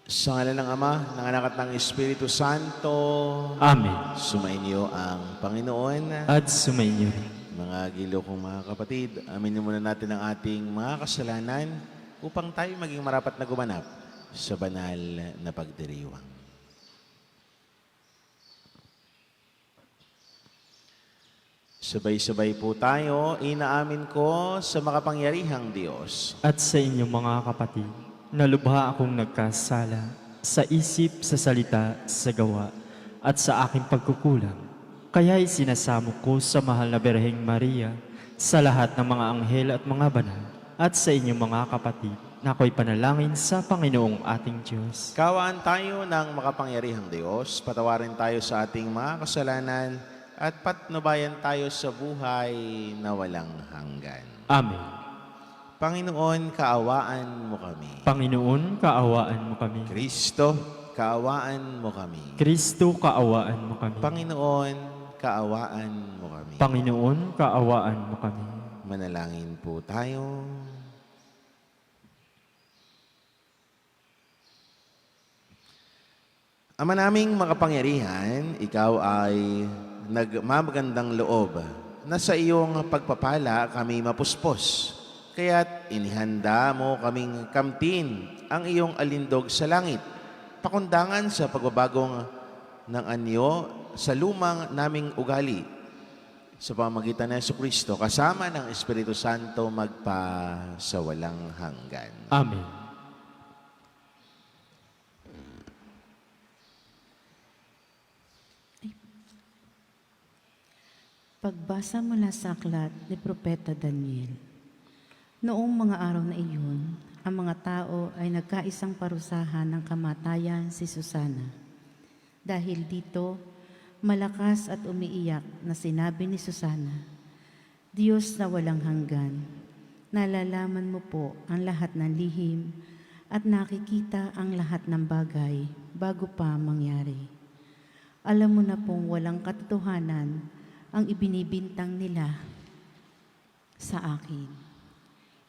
Sa ngalan ng Ama, ng Anak at ng Espiritu Santo, Amen. sumainyo ang Panginoon. At sumainyo rin. Mga gilo kong mga kapatid, aminin muna natin ang ating mga kasalanan upang tayo maging marapat na gumanap sa banal na pagdiriwang. Sabay-sabay po tayo, inaamin ko sa makapangyarihang Diyos At sa inyong mga kapatid, na lubha akong nagkasala sa isip, sa salita, sa gawa, at sa aking pagkukulang. Kaya'y sinasamo ko sa mahal na Birheng Maria, sa lahat ng mga anghel at mga banal, at sa inyong mga kapatid, na ako'y panalangin sa Panginoong ating Diyos. Kawaan tayo ng makapangyarihang Diyos, patawarin tayo sa ating mga kasalanan, at patnubayan tayo sa buhay na walang hanggan. Amen. Panginoon, kaawaan mo kami. Panginoon, kaawaan mo kami. Kristo, kaawaan mo kami. Kristo, kaawaan mo kami. Panginoon, kaawaan mo kami. Panginoon, kaawaan mo kami. Manalangin po tayo. Ama naming makapangyarihan, ikaw ay nagmamagandang loob na sa iyong pagpapala kami mapuspos. Kaya't inihanda mo kaming kamtin ang iyong alindog sa langit, pakundangan sa pagbabagong ng anyo sa lumang naming ugali. Sa pamamagitan ng Jesucristo, kasama ng Espiritu Santo magpa sa walang hanggan. Amen. Pagbasa mula sa aklat ni Propeta Daniel. Noong mga araw na iyon, ang mga tao ay nagkaisang parusahan ng kamatayan si Susana. Dahil dito, malakas at umiiyak na sinabi ni Susana, Diyos na walang hanggan, nalalaman mo po ang lahat ng lihim at nakikita ang lahat ng bagay bago pa mangyari. Alam mo na pong walang katotohanan ang ibinibintang nila sa akin.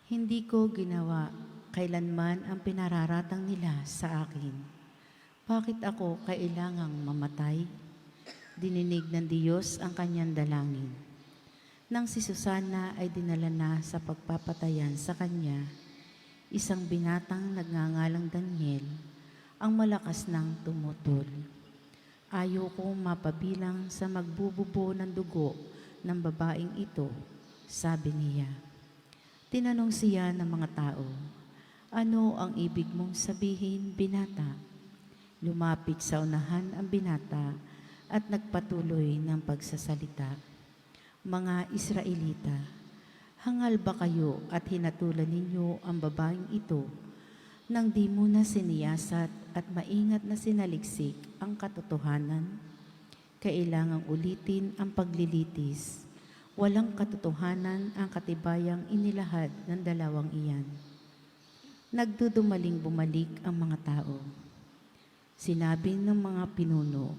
Hindi ko ginawa kailanman ang pinararatang nila sa akin. Bakit ako kailangang mamatay? Dininig ng Diyos ang kanyang dalangin. Nang si Susana ay dinala na sa pagpapatayan sa kanya, isang binatang nagngangalang Daniel ang malakas ng tumutol. Ayaw kong mapabilang sa magbububo ng dugo ng babaeng ito, sabi niya. Tinanong siya ng mga tao, ano ang ibig mong sabihin, binata? Lumapit sa unahan ang binata at nagpatuloy ng pagsasalita. Mga Israelita, hangal ba kayo at hinatulan ninyo ang babaeng ito nang di mo na siniyasat at maingat na sinaliksik ang katotohanan? Kailangang ulitin ang paglilitis. Walang katotohanan ang katibayang inilahad ng dalawang iyan. Nagdudumaling bumalik ang mga tao. Sinabi ng mga pinuno,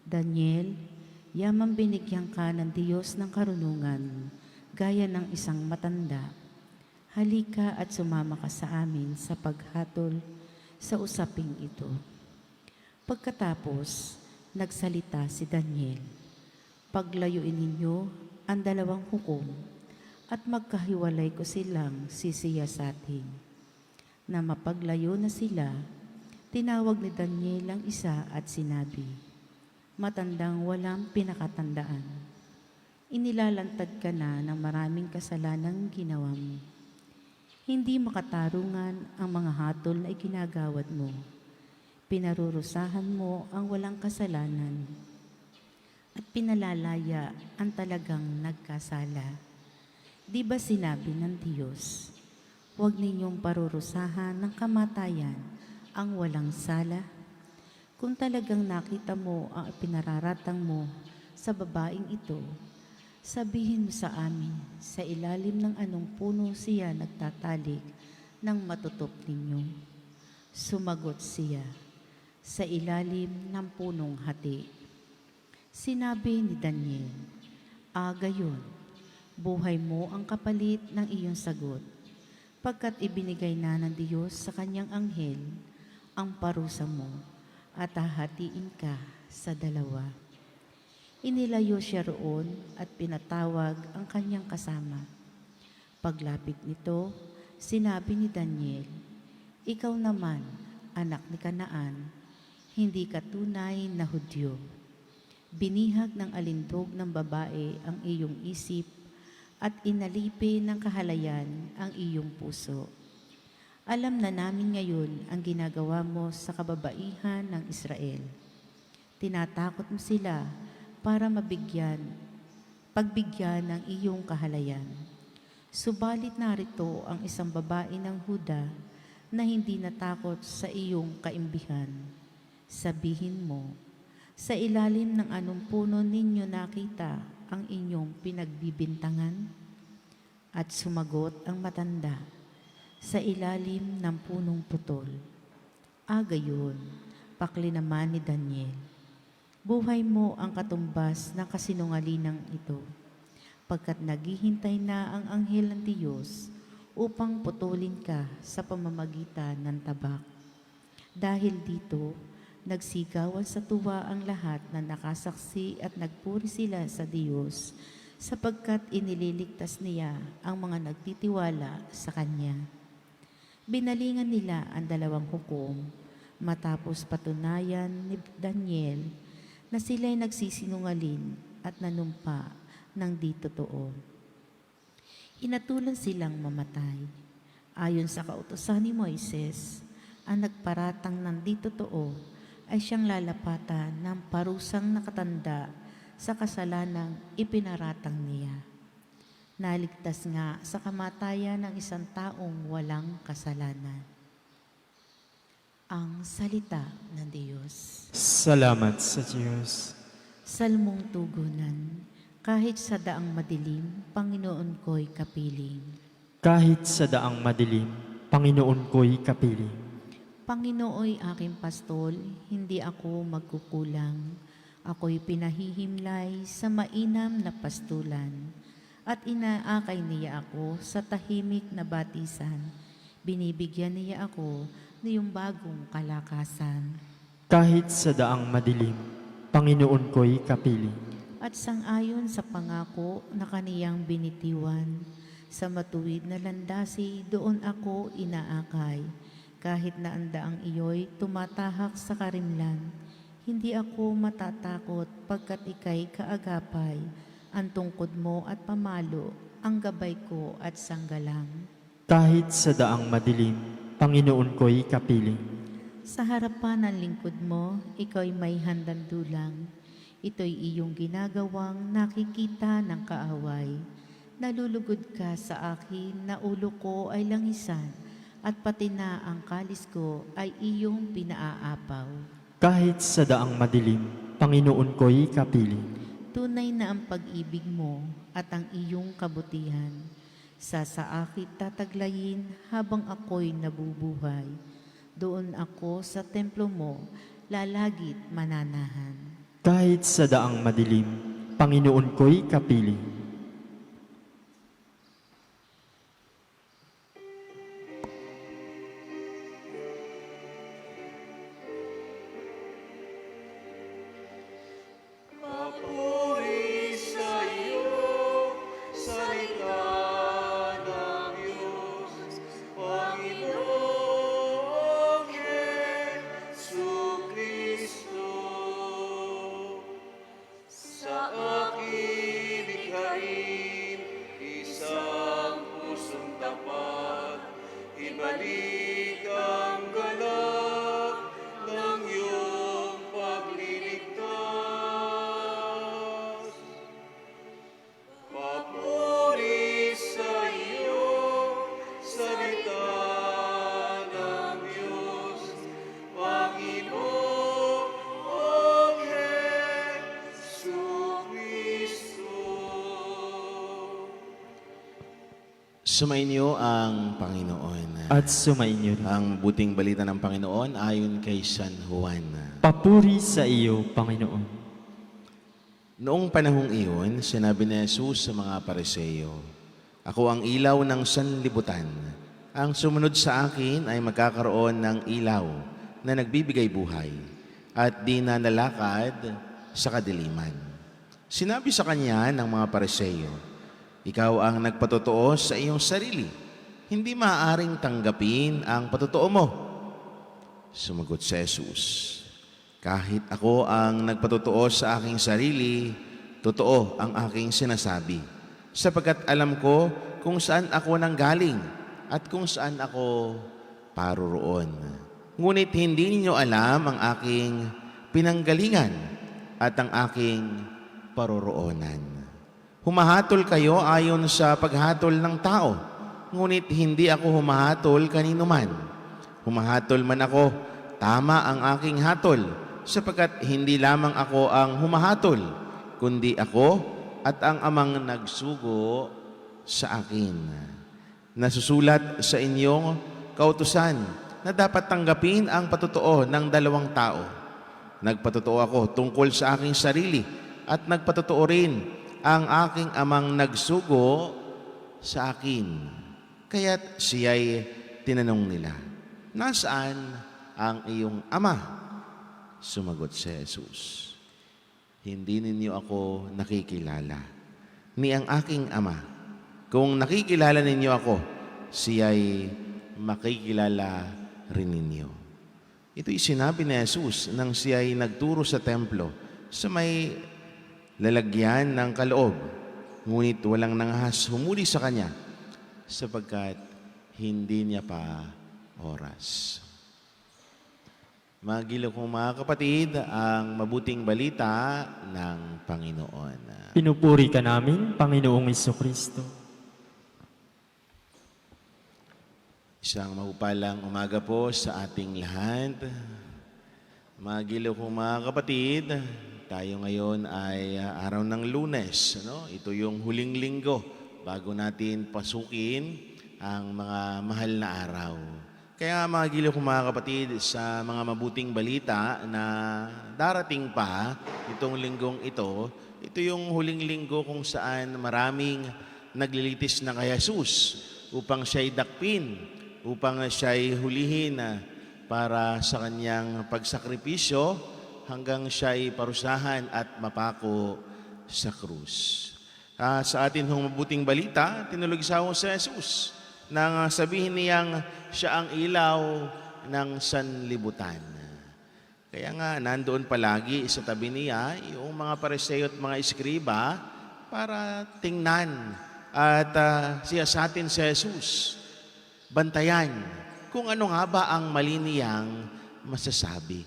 Daniel, yamang binigyan ka ng Diyos ng karunungan, gaya ng isang matanda. Halika at sumama ka sa amin sa paghatol sa usaping ito. Pagkatapos, nagsalita si Daniel, paglayuin ninyo ang dalawang hukom at magkahiwalay ko silang sisiyasatin. Na mapaglayo na sila, tinawag ni Daniel ang isa at sinabi, matandang walang pinakatandaan. Inilalantad ka na ng maraming kasalanang ginawa mo. Hindi makatarungan ang mga hatol na ikinagawad mo. Pinarurusahan mo ang walang kasalanan at pinalalaya ang talagang nagkasala. Di ba sinabi ng Diyos, huwag ninyong parurusahan ng kamatayan ang walang sala? Kung talagang nakita mo ang pinararatang mo sa babaeng ito, sabihin mo sa amin, sa ilalim ng anong puno siya nagtatalik ng matutop ninyo. Sumagot siya, sa ilalim ng punong hati. Sinabi ni Daniel, gayon, buhay mo ang kapalit ng iyong sagot. Pagkat ibinigay na ng Diyos sa kanyang anghel ang parusa mo at hahatiin ka sa dalawa. Inilayo siya roon at pinatawag ang kanyang kasama. Paglapit nito, sinabi ni Daniel, "Ikaw naman, anak ni Kanaan, hindi ka tunay na Hudyo. Binihag ng alindog ng babae ang iyong isip at inalipi ng kahalayan ang iyong puso. Alam na namin ngayon ang ginagawa mo sa kababaihan ng Israel. Tinatakot mo sila para pagbigyan ng iyong kahalayan. Subalit narito ang isang babae ng Huda na hindi natakot sa iyong kaimbihan. Sabihin mo, sa ilalim ng anong puno ninyo nakita ang inyong pinagbibintangan?" At sumagot ang matanda, "Sa ilalim ng punong putol." Gayon, pakli naman ni Daniel, "Buhay mo ang katumbas ng kasinungalingang ito, pagkat naghihintay na ang anghel ng Diyos upang putulin ka sa pamamagitan ng tabak." Dahil dito, nagsigawan sa tuwa ang lahat na nakasaksi at nagpuri sila sa Diyos sapagkat inililigtas niya ang mga nagtitiwala sa Kanya. Binalingan nila ang dalawang hukom matapos patunayan ni Daniel na sila'y nagsisinungaling at nanumpa ng di totoo. Inatulan silang mamatay. Ayon sa kautusan ni Moises, ang nagparatang ng di totoo ay siyang lalapatan ng parusang nakatanda sa kasalanang ipinaratang niya. Naligtas nga sa kamatayan ng isang taong walang kasalanan. Ang salita ng Diyos. Salamat sa Diyos. Salmong tugunan, kahit sa daang madilim, Panginoon ko'y kapiling. Kahit sa daang madilim, Panginoon ko'y kapiling. Panginooy aking pastol, hindi ako magkukulang. Ako'y pinahihimlay sa mainam na pastulan, at inaakay niya ako sa tahimik na batisan. Binibigyan niya ako ng iyong bagong kalakasan. Kahit sa daang madilim, Panginoon ko'y kapiling. At sangayon sa pangako na kaniyang binitiwan, sa matuwid na landasi doon ako inaakay. Kahit na ang daang iyo'y tumatahak sa karimlan, hindi ako matatakot pagkat ika'y kaagapay. Ang tungkod mo at pamalo, ang gabay ko at sanggalang. Kahit sa daang madilim, Panginoon ko'y kapiling. Sa harapan ng lingkod mo, ikaw'y may handang dulang. Ito'y iyong ginagawang nakikita ng kaaway. Nalulugod ka sa akin na ulo ko ay langisan, at pati na ang kalis ko ay iyong pinaaapaw. Kahit sa daang madilim, Panginoon ko'y kapiling. Tunay na ang pag-ibig mo at ang iyong kabutihan. Sa akit tataglayin habang ako'y nabubuhay. Doon ako sa templo mo, lalagit mananahan. Kahit sa daang madilim, Panginoon ko'y kapiling. Sumainyo ang Panginoon. At sumainyo rin. Ang buting balita ng Panginoon ayon kay San Juan. Papuri sa iyo, Panginoon. Noong panahong iyon, sinabi ni Jesus sa mga Pariseo, "Ako ang ilaw ng sanlibutan. Ang sumunod sa akin ay magkakaroon ng ilaw na nagbibigay buhay at di na nalakad sa kadiliman. Sinabi sa kanya ng mga Pariseo, ikaw ang nagpatotoo sa iyong sarili. Hindi maaaring tanggapin ang patotoo mo. Sumagot si Jesus, kahit ako ang nagpatotoo sa aking sarili, totoo ang aking sinasabi. Sapagkat alam ko kung saan ako nanggaling at kung saan ako paroroon. Ngunit hindi ninyo alam ang aking pinanggalingan at ang aking paroroonan. Humahatol kayo ayon sa paghatol ng tao, ngunit hindi ako humahatol kanino man. Humahatol man ako, tama ang aking hatol, sapagkat hindi lamang ako ang humahatol, kundi ako at ang amang nagsugo sa akin. Nasusulat sa inyong kautusan na dapat tanggapin ang patotoo ng dalawang tao. Nagpatotoo ako tungkol sa aking sarili at nagpatotoo rin ang aking amang nagsugo sa akin. Kaya't siya'y tinanong nila, nasaan ang iyong ama? Sumagot si Jesus, hindi ninyo ako nakikilala, ni ang aking ama. Kung nakikilala ninyo ako, siya'y makikilala rin ninyo. Ito'y sinabi ni Jesus nang siya'y nagturo sa templo sa may lalagyan ng kaloob. Ngunit walang nanghas humuli sa kanya sapagkat hindi niya pa oras. Magilo kong mga kapatid, ang mabuting balita ng Panginoon. Pinupuri ka namin, Panginoong Jesucristo. Isang mahupalang umaga po sa ating lahat. Magilo kong mga kapatid, tayo ngayon ay araw ng Lunes. Ito yung huling linggo bago natin pasukin ang mga mahal na araw. Kaya mga giliw ko mga kapatid, sa mga mabuting balita na darating pa itong linggong ito, ito yung huling linggo kung saan maraming naglilitis na kay Jesus upang siya'y dakpin, upang siya'y hulihin para sa kanyang pagsakripisyo hanggang siya'y parusahan at mapako sa krus. Sa atin hong mabuting balita, tinulogsaw si Jesus nang sabihin niyang siya ang ilaw ng sanlibutan. Kaya nga, nandoon palagi sa tabi niya yung mga Pariseo at mga Eskriba para tingnan at siyasatin si Jesus. Bantayan kung ano nga ba ang mali niyang masasabi.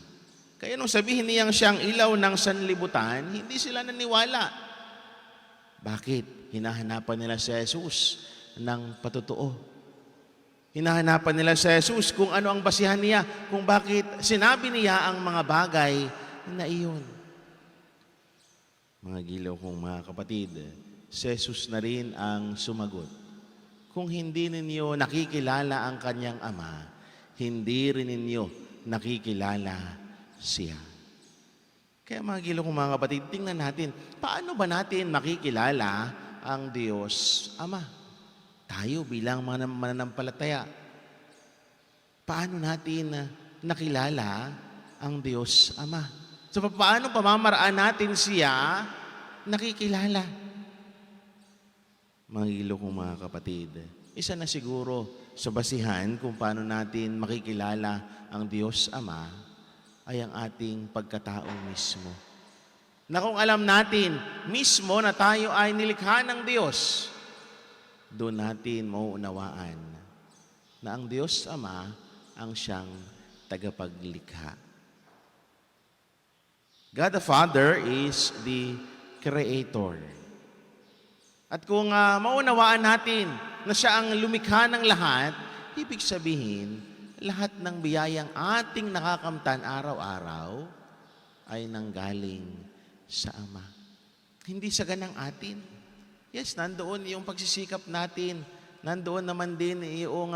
Kaya nung sabihin niyang siya ang ilaw ng sanlibutan, hindi sila naniwala. Bakit? Hinahanapan nila si Jesus ng patotoo. Hinahanapan nila si Jesus kung ano ang basihan niya, kung bakit sinabi niya ang mga bagay na iyon. Mga gilaw kong mga kapatid, si Jesus na rin ang sumagot. Kung hindi ninyo nakikilala ang kanyang ama, hindi rin ninyo nakikilala siya. Kaya mga gilaw kong mga kapatid, tingnan natin, paano ba natin makikilala ang Diyos Ama? Tayo bilang mga mananampalataya, paano natin nakilala ang Diyos Ama? So paano pamamaraan natin siya nakikilala? Mga ilo kong mga kapatid, isa na siguro sa basihan kung paano natin makikilala ang Diyos Ama ay ang ating pagkatao mismo. Na kung alam natin mismo na tayo ay nilikha ng Diyos, doon natin mauunawaan na ang Diyos Ama ang siyang tagapaglikha. God the Father is the Creator. At kung maunawaan natin na siya ang lumikha ng lahat, ibig sabihin, lahat ng biyayang ating nakakamtan araw-araw ay nanggaling sa Ama. Hindi sa ganang atin. Yes, nandoon yung pagsisikap natin. Nandoon naman din yung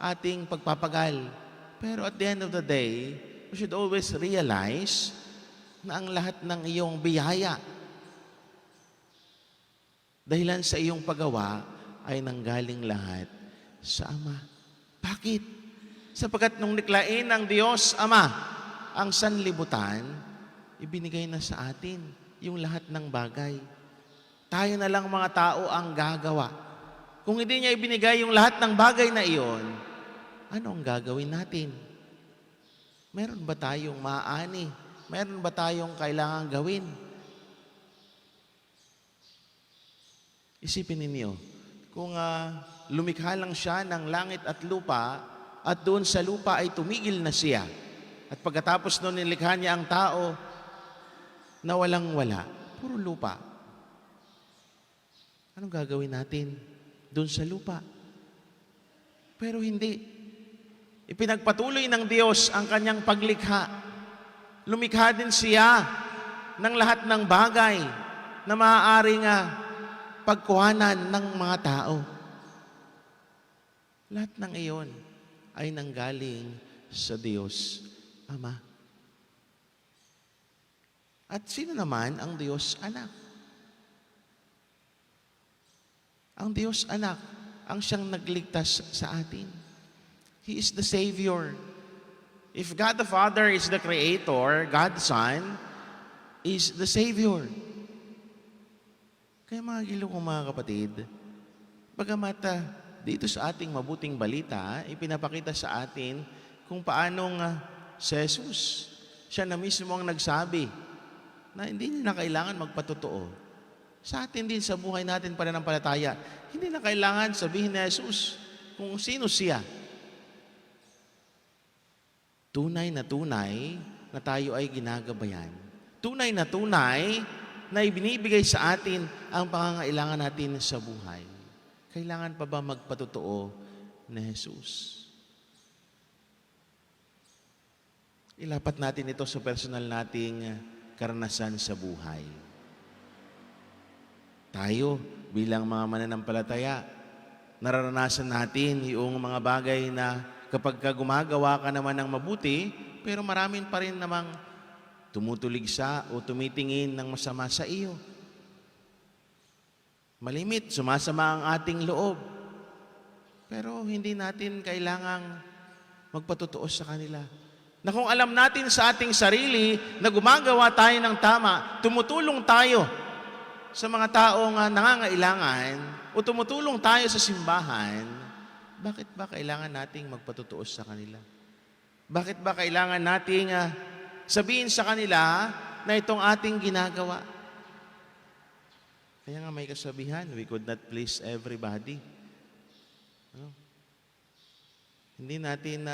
ating pagpapagal. Pero at the end of the day, we should always realize na ang lahat ng iyong biyaya dahilan sa iyong paggawa ay nanggaling lahat sa Ama. Bakit? Sapagkat nung niklain ng Diyos Ama ang sanlibutan, ibinigay na sa atin yung lahat ng bagay. Tayo na lang mga tao ang gagawa. Kung hindi niya ibinigay yung lahat ng bagay na iyon, ano ang gagawin natin? Meron ba tayong maaani? Meron ba tayong kailangang gawin? Isipin ninyo, kung lumikha lang siya ng langit at lupa, at doon sa lupa ay tumigil na siya, at pagkatapos noon nilikha niya ang tao na walang-wala, puro lupa. Anong gagawin natin doon sa lupa? Pero hindi. Ipinagpatuloy ng Diyos ang kanyang paglikha. Lumikha din siya ng lahat ng bagay na maaaring pagkuhanan ng mga tao. Lahat ng iyon ay nanggaling sa Diyos Ama. At sino naman ang Diyos Anak? Ang Diyos Anak ang siyang nagligtas sa atin. He is the Savior. If God the Father is the Creator, God the Son is the Savior. Kaya mga gilo kong mga kapatid, bagamat dito sa ating mabuting balita, ipinapakita sa atin kung paanong si Jesus, siya na mismo ang nagsabi na hindi na kailangan magpatotoo. Sa atin din, sa buhay natin pananampalataya, hindi na kailangan sabihin ni Jesus kung sino siya. Tunay na tayo ay ginagabayan. Tunay na ibinibigay sa atin ang pangangailangan natin sa buhay. Kailangan pa ba magpatotoo ni Jesus? Ilapat natin ito sa personal nating karanasan sa buhay. Tayo, bilang mga mananampalataya, nararanasan natin yung mga bagay na kapag gumagawa ka naman ng mabuti, pero maraming pa rin namang tumutuligsa o tumitingin ng masama sa iyo. Malimit, sumasama ang ating loob. Pero hindi natin kailangang magpatotoo sa kanila. Na kung alam natin sa ating sarili na gumagawa tayo ng tama, tumutulong tayo sa mga taong nangangailangan o tumutulong tayo sa simbahan, bakit ba kailangan nating magpatotoo sa kanila? Bakit ba kailangan nating sabihin sa kanila na itong ating ginagawa? Kaya nga may kasabihan, we could not please everybody. No? Hindi natin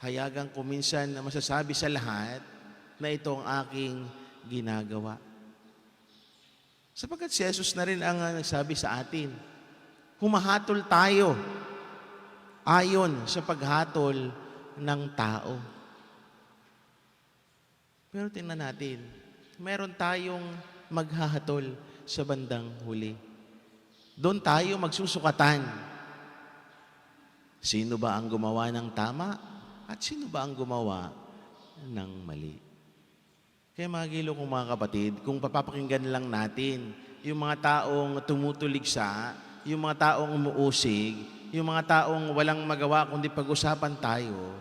hayagang kuminsan na masasabi sa lahat na itong aking ginagawa. Sapagkat si Jesus na rin ang nagsabi sa atin, humahatol tayo ayon sa paghatol ng tao. Pero tingnan natin, meron tayong maghahatol sa bandang huli. Doon tayo magsusukatan. Sino ba ang gumawa ng tama at sino ba ang gumawa ng mali? Kaya mga gilo kong mga kapatid, kung papapakinggan lang natin yung mga taong tumutuligsa, yung mga taong umuusig, yung mga taong walang magawa kundi pag-usapan tayo,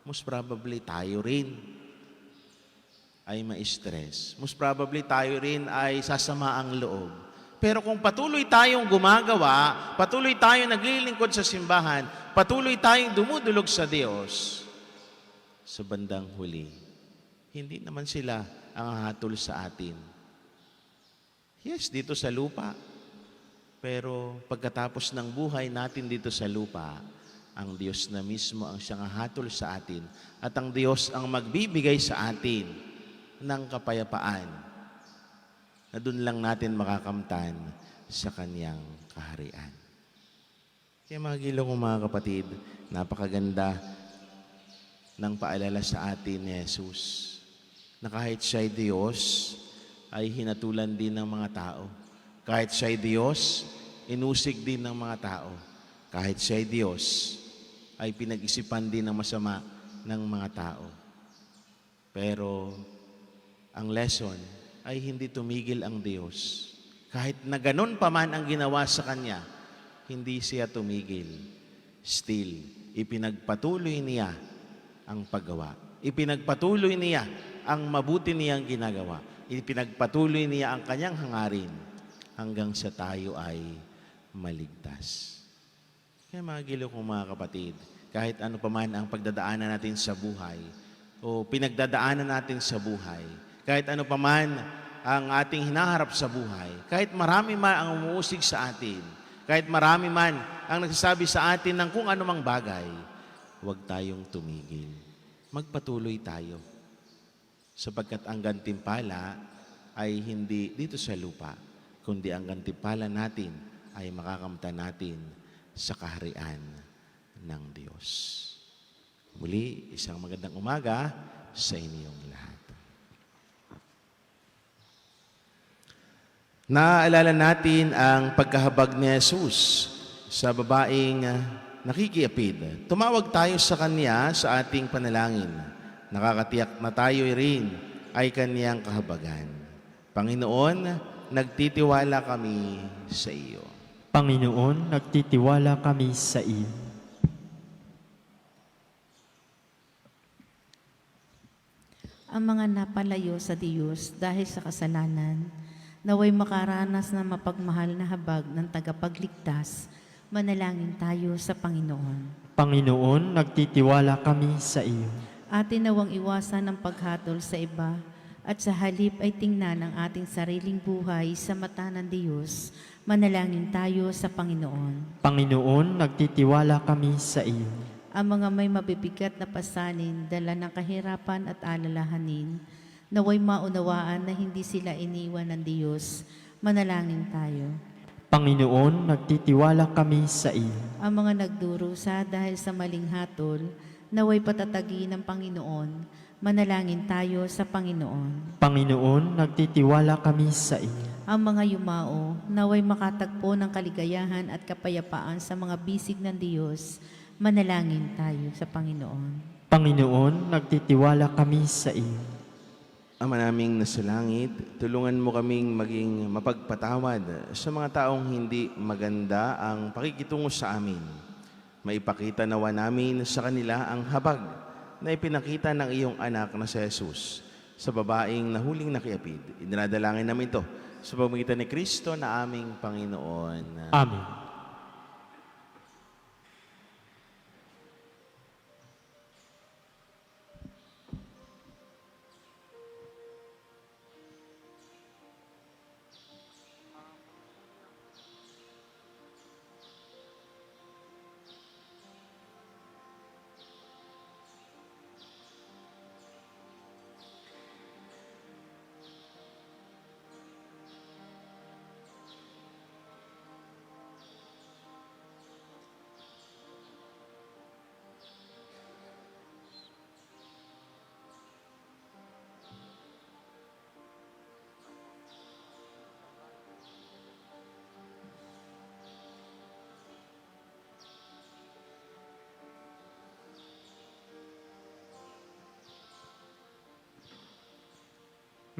most probably tayo rin ay ma-stress. Most probably tayo rin ay sasama ang loob. Pero kung patuloy tayong gumagawa, patuloy tayong naglilingkod sa simbahan, patuloy tayong dumudulog sa Diyos, sa bandang huli, hindi naman sila ang hahatol sa atin. Yes, dito sa lupa. Pero pagkatapos ng buhay natin dito sa lupa, ang Diyos na mismo ang siyang hahatol sa atin at ang Diyos ang magbibigay sa atin ng kapayapaan na doon lang natin makakamtan sa Kanyang kaharian. Kaya mga gilong mga kapatid, napakaganda ng paalala sa atin ni Jesus na kahit siya'y Diyos, ay hinatulan din ng mga tao. Kahit siya'y Diyos, inusig din ng mga tao. Kahit siya'y Diyos, ay pinag-isipan din ng masama ng mga tao. Pero ang lesson ay hindi tumigil ang Diyos. Kahit na ganun pa man ang ginawa sa Kanya, hindi siya tumigil. Still, ipinagpatuloy niya ang paggawa. Ipinagpatuloy niya ang mabuti niyang ginagawa. Ipinagpatuloy niya ang kanyang hangarin hanggang sa tayo ay maligtas. Kaya mga giliw kong mga kapatid, kahit ano pa man ang pagdadaanan natin sa buhay o pinagdadaanan natin sa buhay, kahit ano pa man ang ating hinaharap sa buhay, kahit marami man ang umuusig sa atin, kahit marami man ang nagsasabi sa atin ng kung anumang bagay, huwag tayong tumigil. Magpatuloy tayo. Sapagkat ang gantimpala ay hindi dito sa lupa, kundi ang gantimpala natin ay makakamta natin sa kaharian ng Diyos. Muli, isang magandang umaga sa inyong lahat. Naaalala natin ang pagkahabag ni Jesus sa babaeng nakikiapid. Tumawag tayo sa Kanya sa ating panalangin. Nakakatiyak na tayo rin ay Kanyang kahabagan. Panginoon, nagtitiwala kami sa iyo. Panginoon, nagtitiwala kami sa iyo. Ang mga napalayo sa Diyos dahil sa kasalanan, naway makaranas ng mapagmahal na habag ng tagapagligtas, manalangin tayo sa Panginoon. Panginoon, nagtitiwala kami sa iyo. Atin nawang iwasan ang paghatol sa iba at sa halip ay tingnan ang ating sariling buhay sa mata ng Diyos. Manalangin tayo sa Panginoon. Panginoon, nagtitiwala kami sa iyo. Ang mga may mabibigat na pasanin, dala ng kahirapan at alalahanin, naway maunawaan na hindi sila iniwan ng Diyos. Manalangin tayo. Panginoon, nagtitiwala kami sa iyo. Ang mga nagdurusa dahil sa maling hatol, naway patatagi ng Panginoon. Manalangin tayo sa Panginoon. Panginoon, nagtitiwala kami sa iyo. Ang mga yumao, naway makatagpo ng kaligayahan at kapayapaan sa mga bisig ng Diyos. Manalangin tayo sa Panginoon. Panginoon, nagtitiwala kami sa iyo. Ama naming nasa langit, tulungan mo kaming maging mapagpatawad sa mga taong hindi maganda ang pakikitungo sa amin. Maipakita nawa namin sa kanila ang habag na ipinakita ng iyong anak na si Jesus sa babaeng nahuling nakiapid. Idinadalangin namin ito sa pamamagitan ni Kristo na aming Panginoon. Amen.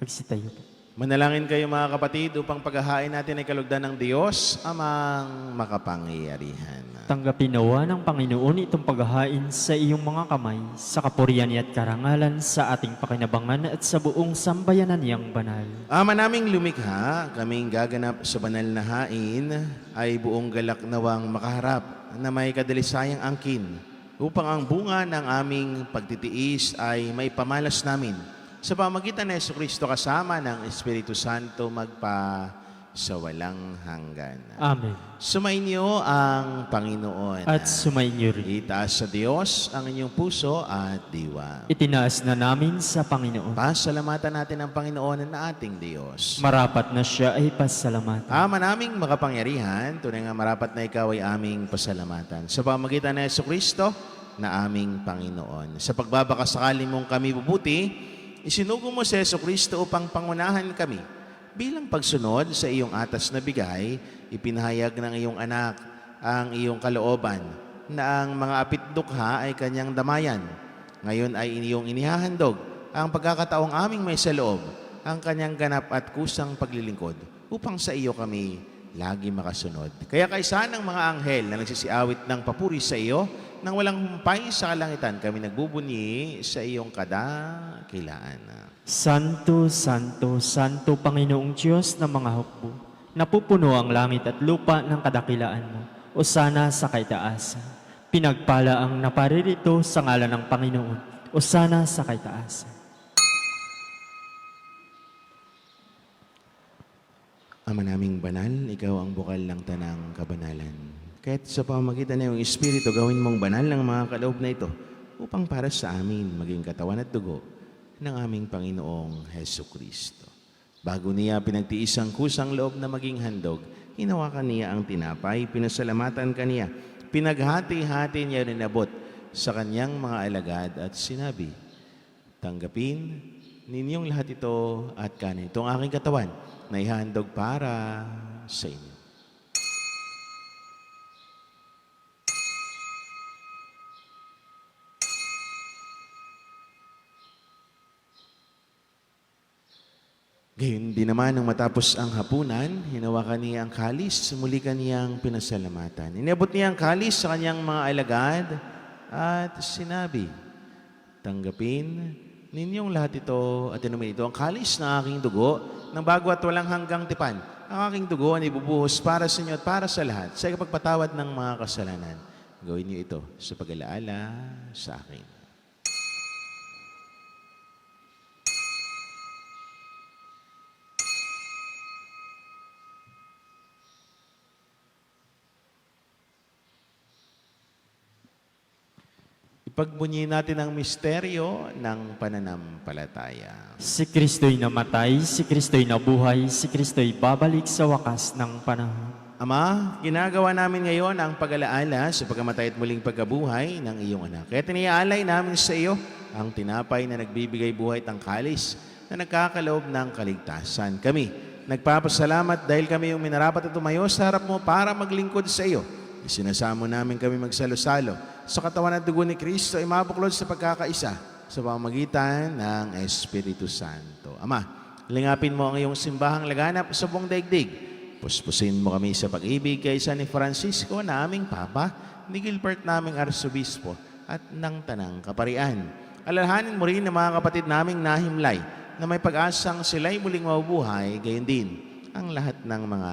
Magsitayo po. Manalangin kayo mga kapatid upang paghahain natin ay kalugdan ng Diyos, Amang makapangyarihan. Tanggapin nawa ng Panginoon itong paghahain sa iyong mga kamay, sa kapurihan at karangalan sa ating pakinabangan at sa buong sambayanan niyang banal. Ama naming lumikha, kaming gaganap sa banal na hain, ay buong galak nawang makaharap na may kadalisayang angkin, upang ang bunga ng aming pagtitiis ay may pamalas namin sa pamagitan ni Jesucristo kasama ng Espiritu Santo magpa sa walang hanggan. Amen. Sumainyo ang Panginoon. At sumainyo rin. Itaas sa Diyos ang inyong puso at diwa. Itinaas na namin sa Panginoon. Pasalamatan natin ang Panginoon na ating Diyos. Marapat na siya ay pasalamatan. Ama naming makapangyarihan, tunay nga marapat na ikaw ay aming pasalamatan. Sa pamagitan ni Jesucristo na aming Panginoon. Sa pagbabakasakali mong kami bubuti, isinugo mo si Jesucristo upang pangunahan kami. Bilang pagsunod sa iyong atas na bigay, ipinahayag ng iyong anak ang iyong kalooban na ang mga apitdukha ay kanyang damayan. Ngayon ay iyong inihahandog ang pagkakataong aming may sa loob, ang kanyang ganap at kusang paglilingkod upang sa iyo kami lagi makasunod. Kaya kaysa ng mga anghel na nagsisiawit ng papuri sa iyo, nang walang humpay sa kalangitan, kami nagbubunyi sa iyong kadakilaan. Santo, Santo, Santo Panginoong Diyos ng mga hukbo, napupuno ang langit at lupa ng kadakilaan mo. Osana sa kaitaasan. Pinagpala ang naparirito sa ngalan ng Panginoon. Osana sa kaitaasan. Ama naming banal, ikaw ang bukal ng tanang kabanalan. Kahit sa pamamagitan ng iyong Espiritu, gawin mong banal ng mga kaloob na ito upang para sa amin maging katawan at dugo ng aming Panginoong Heso Kristo. Bago niya pinagtiis ang kusang loob na maging handog, hinawakan niya ang tinapay, pinasalamatan kaniya, pinaghati-hati niya rin abot sa kanyang mga alagad at sinabi, tanggapin ninyong lahat ito at kanin. Itong aking katawan na ihandog para sa inyo. Gayon din naman nang matapos ang hapunan, hinawakan niya ang kalis, muli kaniyang pinasalamatan. Inabot niya ang kalis sa kanyang mga alagad at sinabi, tanggapin ninyong lahat ito at inumin ito ang kalis ng aking dugo ng bago at walang hanggang tipan. Ang aking dugo ay ibubuhos para sa inyo at para sa lahat sa ikapagpatawad ng mga kasalanan. Gawin niyo ito sa pag-alaala sa akin. Ipagbunyi natin ang misteryo ng pananampalataya. Si Kristo'y namatay, si Kristo'y nabuhay, si Kristo'y babalik sa wakas ng panahon. Ama, ginagawa namin ngayon ang pag-alaala sa pagkamatay at muling pagkabuhay ng iyong anak. Kaya tiniaalay namin sa iyo ang tinapay na nagbibigay buhay at ang kalis na nagkakaloob ng kaligtasan. Kami, nagpapasalamat dahil kami yung minarapat at tumayo sa harap mo para maglingkod sa iyo. Isinasamo namin kami magsalo-salo sa katawan at dugo ni Kristo ay mabuklod sa pagkakaisa sa pamamagitan ng Espiritu Santo. Ama, lingapin mo ang iyong simbahang laganap sa buong daigdig. Puspusin mo kami sa pag-ibig kay San Francisco na aming Papa, ni Gilbert naming Arsobispo at ng Tanang Kaparian. Alalahanin mo rin ang mga kapatid naming nahimlay na may pag-asang sila'y muling mabubuhay, gayon din ang lahat ng mga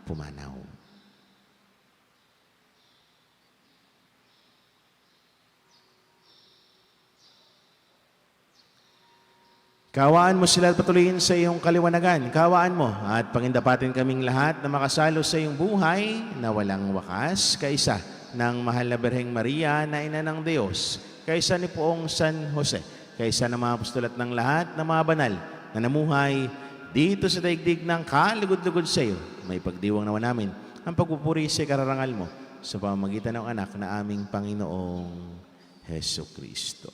pumanaw. Kawaan mo sila at patuloyin sa iyong kaliwanagan. Kawaan mo at pangindapatin kaming lahat na makasalo sa iyong buhay na walang wakas, kaisa ng mahal na Birheng Maria na ina ng Diyos, kaisa ni Poong San Jose, kaisa ng mga apostol at ng lahat na mga banal na namuhay dito sa daigdig ng kalugod-lugod sa iyo. May pagdiwang naman namin ang pagpupuri sa kararangal mo sa pamamagitan ng anak na aming Panginoong Heso Kristo.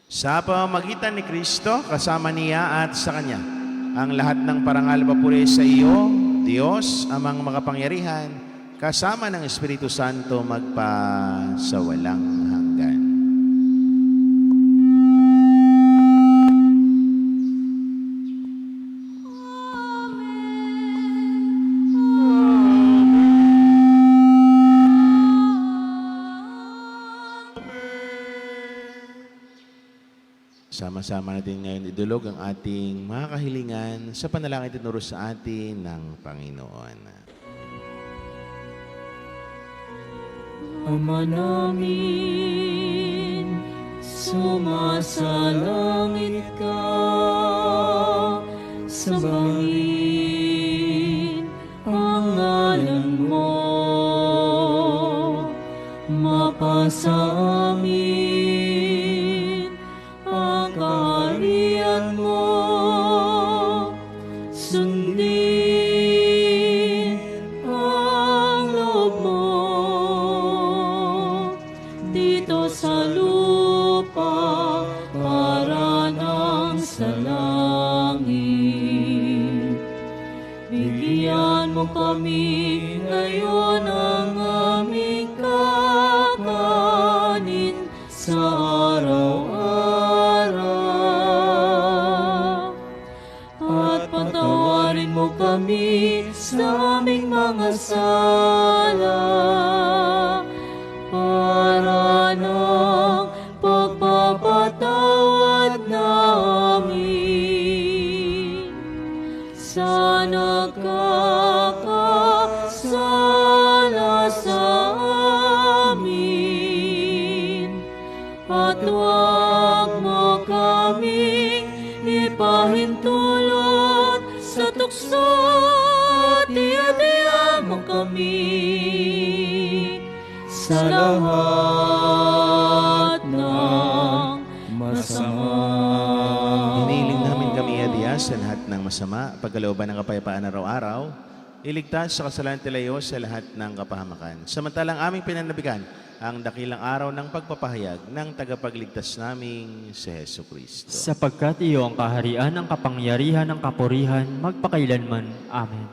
Sa pamamagitan ni Kristo, kasama niya at sa Kanya, ang lahat ng parangal papuri sa iyo, Diyos, amang makapangyarihan, kasama ng Espiritu Santo magpa sa walang hanggan. Sama-sama natin ngayon idulog ang ating mga kahilingan sa panalangin tinuro sa atin ng Panginoon. Ama namin, sumasalangit ka, sambahin ang ngalan mo, mapasa amin ang kaharian mo, sundin ang loob mo dito sa lupa para nang sa langit. Bigyan mo kami ngayon ang aming kakanin sa araw-araw. At patawarin mo kami sa aming mga sala, At huwag mo kaming ipahintulot sa tukso at iadya mo kami sa lahat ng masama. Hiniling namin kami adya sa lahat ng masama, pagkalooban ng kapayapaan araw-araw, iligtas sa kasalanan tilayo sa lahat ng kapahamakan. Samantalang aming pinanabigan ang dakilang araw ng pagpapahayag ng tagapagligtas naming si Hesu Kristo. Sapagkat iyo ang kaharian, ang kapangyarihan, ang kapurihan, magpakailanman. Amen.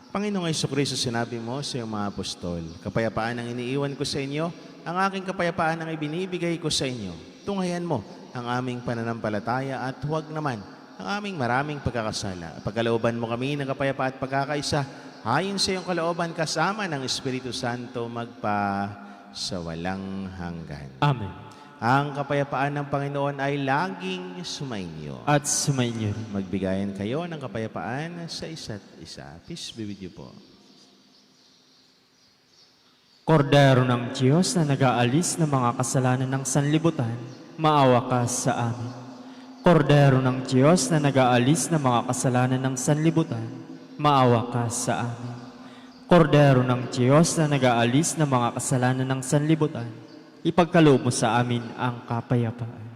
Panginoong Jesucristo, sinabi mo sa iyong mga apostol, kapayapaan ang iniiwan ko sa inyo, ang aking kapayapaan ang ibinibigay ko sa inyo. Tunghayan mo ang aming pananampalataya at huwag naman ang aming maraming pagkakasala. Pagkalooban mo kami ng kapayapaan at pagkakaisa, ayon sa iyong kalooban kasama ng Espiritu Santo magpa sa walang hanggan. Amen. Ang kapayapaan ng Panginoon ay laging sumainyo. At sumainyo rin. Magbigayan kayo ng kapayapaan sa isa't isa. Peace be with you po. Kordero ng Diyos na nag-aalis ng mga kasalanan ng sanlibutan, maawa ka sa amin. Kordero ng Diyos na nag-aalis ng mga kasalanan ng sanlibutan, maawa ka sa amin. Kordero ng Diyos na nag-aalis ng mga kasalanan ng sanlibutan, ipagkaloob mo sa amin ang kapayapaan.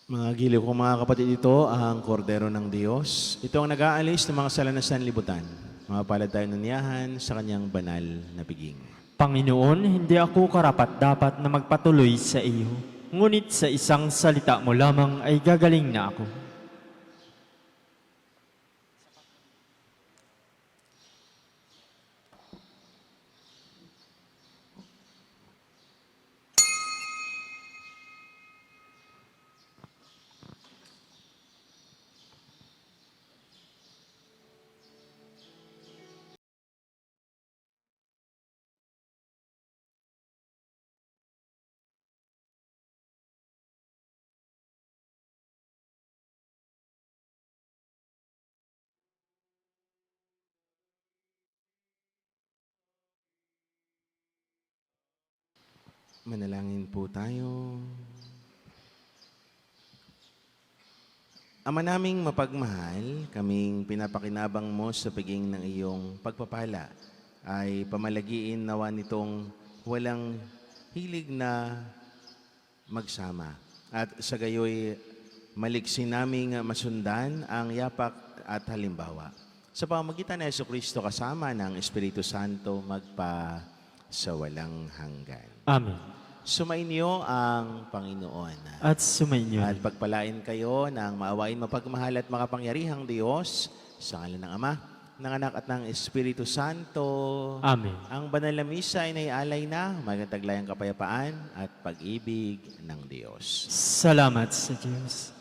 Mga giliw kong mga kapatid, ito ang kordero ng Diyos. Ito ang nag-aalis ng mga kasalanan ng sanlibutan. Mapalad tayo nuniyahan sa kanyang banal na piging. Panginoon, hindi ako karapat-dapat na magpatuloy sa iyo. Ngunit sa isang salita mo lamang ay gagaling na ako. Manalangin po tayo. Ama naming mapagmahal, kaming pinapakinabang mo sa piging ng iyong pagpapala ay pamalagiin nawa nitong walang hilig na magsama. At sa gayoy maliksin naming masundan ang yapak at halimbawa. Sa pamamagitan ng Jesucristo kasama ng Espiritu Santo magpa sa walang hanggan. Amen. Sumainyo ang Panginoon. At sumainyo At rin. pagpalain kayo ng maawain, mapagmahal at makapangyarihang Diyos sa ngalan ng Ama, ng Anak at ng Espiritu Santo. Amen. Ang banal na misa ay naialay na, magandaglayang kapayapaan at pag-ibig ng Diyos. Salamat sa Diyos.